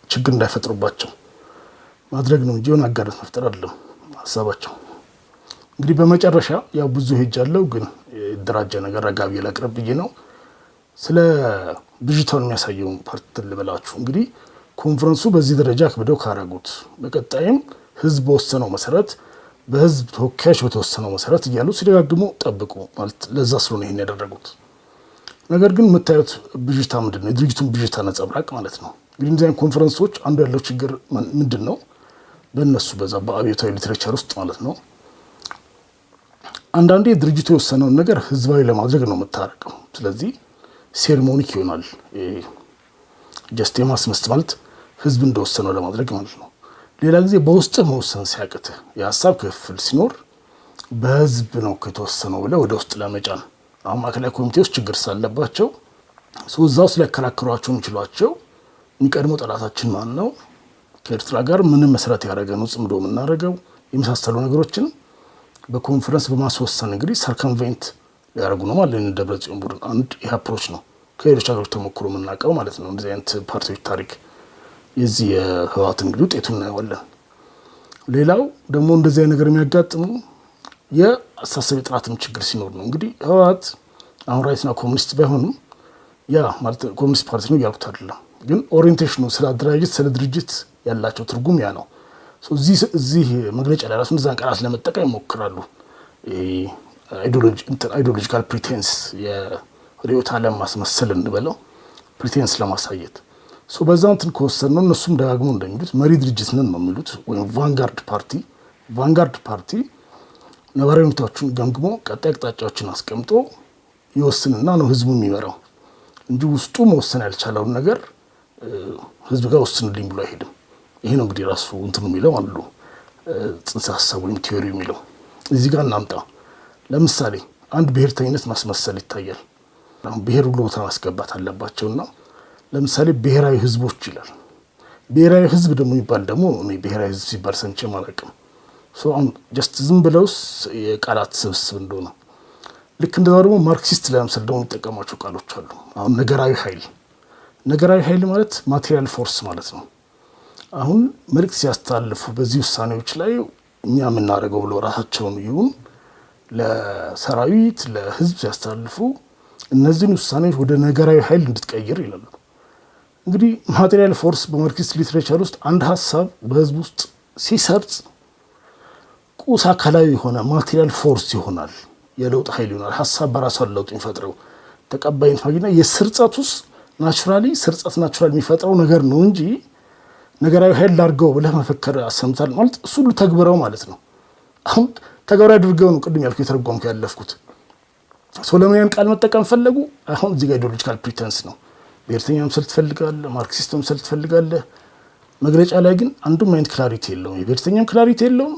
[SPEAKER 1] ችግር እንዳይፈጥሩባቸው ማድረግ ነው እንጂ የሆነ አጋርነት መፍጠር አይደለም ሀሳባቸው። እንግዲህ በመጨረሻ ያው ብዙ ሄጃለሁ፣ ግን የደራጀ ነገር ረጋቢ ላቅርብ ብዬ ነው። ስለ ብዥታውን የሚያሳየው ፓርት ልበላችሁ። እንግዲህ ኮንፈረንሱ በዚህ ደረጃ አክብደው ካረጉት በቀጣይም ህዝብ በወሰነው መሰረት በህዝብ ተወካዮች በተወሰነው መሰረት እያሉ ሲደጋግሙ ጠብቁ ማለት ለዛ ስለሆነ ይሄን ያደረጉት። ነገር ግን የምታዩት ብዥታ ምንድን ነው? የድርጅቱን ብዥታ ነጸብራቅ ማለት ነው። እንግዲህ እንደዚህ አይነት ኮንፈረንሶች አንዱ ያለው ችግር ምንድን ነው? በእነሱ በዛ በአብዮታዊ ሊትሬቸር ውስጥ ማለት ነው አንዳንዴ ድርጅቱ የወሰነውን ነገር ህዝባዊ ለማድረግ ነው የምታረቀው። ስለዚህ ሴሪሞኒክ ይሆናል። ጀስት የማስመስት ማለት ህዝብ እንደወሰነው ለማድረግ ማለት ነው። ሌላ ጊዜ በውስጥ መወሰን ሲያቅትህ የሀሳብ ክፍል ሲኖር በህዝብ ነው ከተወሰነው ብለህ ወደ ውስጥ ለመጫን አሁን ማዕከላዊ ኮሚቴዎች ችግር ሳለባቸው እዛ ውስጥ ሊያከራክሯቸው የሚችሏቸው የሚቀድመው ጠላታችን ማን ነው፣ ከኤርትራ ጋር ምንም መሰረት ያደረገ ነው ጽምዶ የምናደርገው የመሳሰሉ ነገሮችን በኮንፈረንስ በማስወሰን እንግዲህ ሰርከምቬንት ሊያደርጉ ነው ማለት ነው። ደብረጽዮን ቡድን አንድ ይህ አፕሮች ነው ከሌሎች ሀገሮች ተሞክሮ የምናውቀው ማለት ነው። እንደዚህ አይነት ፓርቲዎች ታሪክ የዚህ የህወሓት እንግዲህ ውጤቱን እናየዋለን። ሌላው ደግሞ እንደዚህ አይነት ነገር የሚያጋጥሙ የአስተሳሰብ ጥራትም ችግር ሲኖር ነው። እንግዲህ ህወሓት አሁን ራይትና ኮሙኒስት ባይሆንም ያ ማለት ኮሙኒስት ፓርቲ ነው ያልኩት አይደለም፣ ግን ኦሪየንቴሽኑ ስለ አደራጀት ስለ ድርጅት ያላቸው ትርጉም ያ ነው። እዚህ መግለጫ ላይ ራሱ እንደዛን ቃላት ለመጠቀም ይሞክራሉ። አይዲዮሎጂካል ፕሪቴንስ የርዕዮተ ዓለም ማስመሰል እንበለው ፕሪቴንስ ለማሳየት በዛው እንትን ከወሰን ነው። እነሱም ደጋግሞ እንደሚሉት መሪ ድርጅት ነን ነው የሚሉት፣ ወይም ቫንጋርድ ፓርቲ ነባራዊ ሁኔታዎችን ገምግሞ ቀጣይ አቅጣጫዎችን አስቀምጦ ይወስንና ነው ህዝቡ የሚመራው እንጂ ውስጡ መወሰን ያልቻለውን ነገር ህዝብ ጋር ወስንልኝ ብሎ አይሄድም። ይሄ ነው እንግዲህ ራሱ እንትኑ የሚለው አሉ ጽንሰ ሀሳብ ወይም ቲዮሪ የሚለው። እዚህ ጋር እናምጣ። ለምሳሌ አንድ ብሔርተኝነት ማስመሰል ይታያል። አሁን ብሔር ሁሉ ቦታ ማስገባት አለባቸውና ለምሳሌ ብሔራዊ ህዝቦች ይላል። ብሔራዊ ህዝብ ደግሞ የሚባል ደግሞ እኔ ብሔራዊ ህዝብ ሲባል ሰምቼ አላውቅም። ጀስት ዝም ብለውስ የቃላት ስብስብ እንደሆነ ልክ እንደዛው ደግሞ ማርክሲስት ለምሳሌ ደግሞ የሚጠቀሟቸው ቃሎች አሉ። አሁን ነገራዊ ኃይል ማለት ማቴሪያል ፎርስ ማለት ነው። አሁን መልዕክት ሲያስተላልፉ በዚህ ውሳኔዎች ላይ እኛ የምናደርገው ብሎ ራሳቸውን ይሁን ለሰራዊት ለህዝብ ሲያስተላልፉ እነዚህን ውሳኔዎች ወደ ነገራዊ ኃይል እንድትቀይር ይላሉ። እንግዲህ ማቴሪያል ፎርስ በማርክሲስት ሊትሬቸር ውስጥ አንድ ሀሳብ በህዝብ ውስጥ ሲሰርጽ ቁስ አካላዊ የሆነ ማቴሪያል ፎርስ ይሆናል፣ የለውጥ ኃይል ይሆናል። ሀሳብ በራሱ ለውጥ የሚፈጥረው ተቀባይነት ማግኘት የስርጸት ውስጥ ናቹራሊ ስርጸት ናቹራል የሚፈጥረው ነገር ነው እንጂ ነገራዊ ኃይል ላድርገው ብለህ መፈከር አሰምታል ማለት እሱ ሁሉ ተግብረው ማለት ነው። አሁን ተግባራዊ አድርገው ነው ቅድም ያልኩት የተረጎምኩ ያለፍኩት። ሶሎሞኒያን ቃል መጠቀም ፈለጉ። አሁን እዚህ ጋር አይዲዮሎጂካል ፕሪተንስ ነው። ብሔርተኛ መምሰል ትፈልጋለህ፣ ማርክሲስት መምሰል ትፈልጋለህ። መግለጫ ላይ ግን አንዱም አይነት ክላሪቲ የለውም። የብሔርተኛም ክላሪቲ የለውም።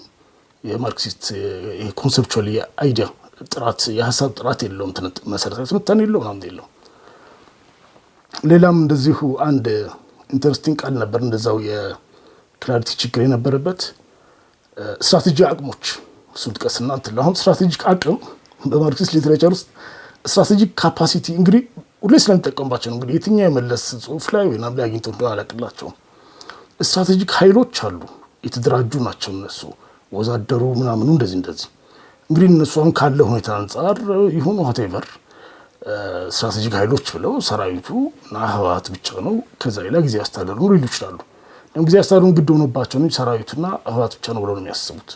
[SPEAKER 1] የማርክሲስት ኮንሴፕቹዋል አይዲያ ጥራት የሀሳብ ጥራት የለውም። መሰረታዊ ትንታኔ የለውም ምናምን የለውም። ሌላም እንደዚሁ አንድ ኢንተረስቲንግ ቃል ነበር እንደዛው የክላሪቲ ችግር የነበረበት ስትራቴጂ አቅሞች እሱን ጥቀስና እንትን አሁን ስትራቴጂክ አቅም በማርክሲስት ሊትሬቸር ውስጥ ስትራቴጂክ ካፓሲቲ እንግዲህ ሁሌ ስለሚጠቀሙባቸው ነው። እንግዲህ የትኛው የመለስ ጽሁፍ ላይ ወይ ናም ላይ አግኝቶ እንደሆነ አላውቅላቸውም። ስትራቴጂክ ኃይሎች አሉ፣ የተደራጁ ናቸው እነሱ ወዛደሩ ምናምኑ እንደዚህ እንግዲህ እነሱ አሁን ካለው ሁኔታ አንጻር ይሁን ዋቴቨር ስትራቴጂክ ኃይሎች ብለው ሰራዊቱ እና ህወሓት ብቻ ነው። ከዛ ሌላ ጊዜ አስተዳደሩ ሊሉ ይችላሉ። ጊዜ አስተዳደሩን ግድ ሆኖባቸው ነው ሰራዊቱና ህወሓት ብቻ ነው ብለው ነው የሚያስቡት።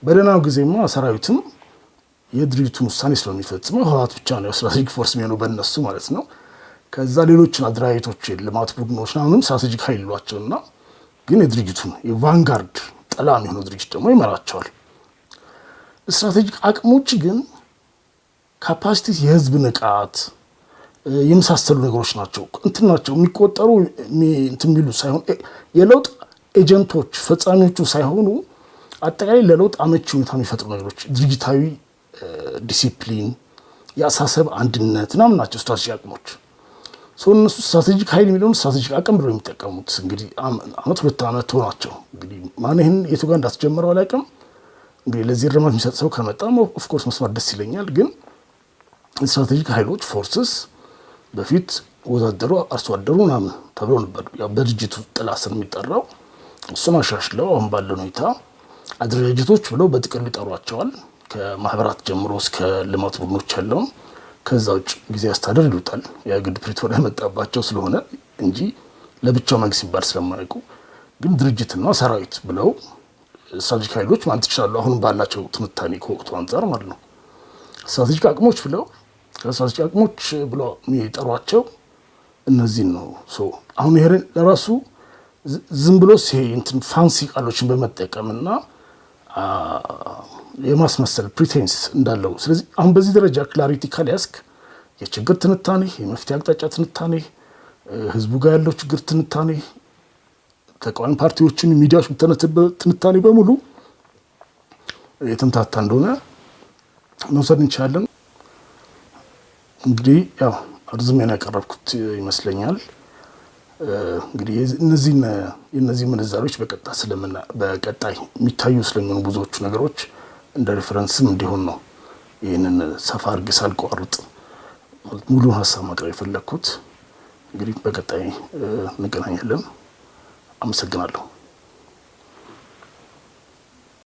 [SPEAKER 1] በደህናው ጊዜማ ሰራዊትም የድርጅቱን ውሳኔ ስለሚፈጽመው ህወሓት ብቻ ነው ስትራቴጂክ ፎርስ የሚሆነው በእነሱ ማለት ነው። ከዛ ሌሎችን አድራጊቶች ልማት ቡድኖች ምናምንም ስትራቴጂክ ኃይል ይሏቸውና ግን የድርጅቱን የቫንጋርድ ጠላ የሚሆነው ድርጅት ደግሞ ይመራቸዋል። ስትራቴጂክ አቅሞች ግን ካፓሲቲ የህዝብ ንቃት የመሳሰሉ ነገሮች ናቸው። እንትን ናቸው የሚቆጠሩ እንትን የሚሉ ሳይሆን የለውጥ ኤጀንቶች ፈጻሚዎቹ ሳይሆኑ አጠቃላይ ለለውጥ አመቺ ሁኔታ የሚፈጥሩ ነገሮች ድርጅታዊ ዲሲፕሊን፣ የአሳሰብ አንድነት ምናምን ናቸው ስትራቴጂክ አቅሞች። እነሱ ስትራቴጂክ ኃይል የሚለውን ስትራቴጂክ አቅም ብለው የሚጠቀሙት እንግዲህ አመት 2 ዓመት ሆናቸው። እንግዲህ ማን ይህን የቱ ጋር እንዳስጀመረው አላውቅም። እንግዲህ ለዚህ እርማት የሚሰጥ ሰው ከመጣ ኦፍኮርስ መስማት ደስ ይለኛል። ግን ስትራቴጂክ ኃይሎች ፎርስስ በፊት ወዛደሩ አርሶ አደሩ ምናምን ተብሎ ነበር ያው በድርጅቱ ጥላ ስር የሚጠራው። እሱን አሻሽለው አሁን ባለው ሁኔታ አደረጃጀቶች ብለው በጥቅል ይጠሯቸዋል። ከማህበራት ጀምሮ እስከ ልማት ቡድኖች ያለውን ከዛ ውጭ ጊዜ አስተዳደር ይሉታል። የግድ ፕሪቶሪያ መጣባቸው ስለሆነ እንጂ ለብቻው መንግስት ሲባል ስለማያውቁ ግን ድርጅትና ሰራዊት ብለው ስትራቴጂክ ኃይሎች ማለት ይችላሉ። አሁን ባላቸው ትንታኔ ከወቅቱ አንጻር ማለት ነው። ስትራቴጂክ አቅሞች ብለው ስትራቴጂክ አቅሞች ብለው የሚጠሯቸው እነዚህን ነው። አሁን ይሄ ለራሱ ዝም ብሎ እንትን ፋንሲ ቃሎችን በመጠቀምና የማስመሰል ፕሪቴንስ እንዳለው። ስለዚህ አሁን በዚህ ደረጃ ክላሪቲ ካልያዝክ የችግር ትንታኔ፣ የመፍትሄ አቅጣጫ ትንታኔ፣ ህዝቡ ጋር ያለው ችግር ትንታኔ፣ ተቃዋሚ ፓርቲዎችን ሚዲያዎች ትንታኔ በሙሉ የተምታታ እንደሆነ መውሰድ እንችላለን። እንግዲህ ያው አርዝሜን ያቀረብኩት ይመስለኛል። እንግዲህ እነዚህ ምንዛሬዎች በቀጣይ የሚታዩ ስለሚሆኑ ብዙዎቹ ነገሮች እንደ ሪፈረንስም እንዲሆን ነው ይህንን ሰፋ አድርጌ ሳልቋርጥ ሙሉ ሀሳብ ማቅረብ የፈለግኩት። እንግዲህ በቀጣይ እንገናኛለን። አመሰግናለሁ።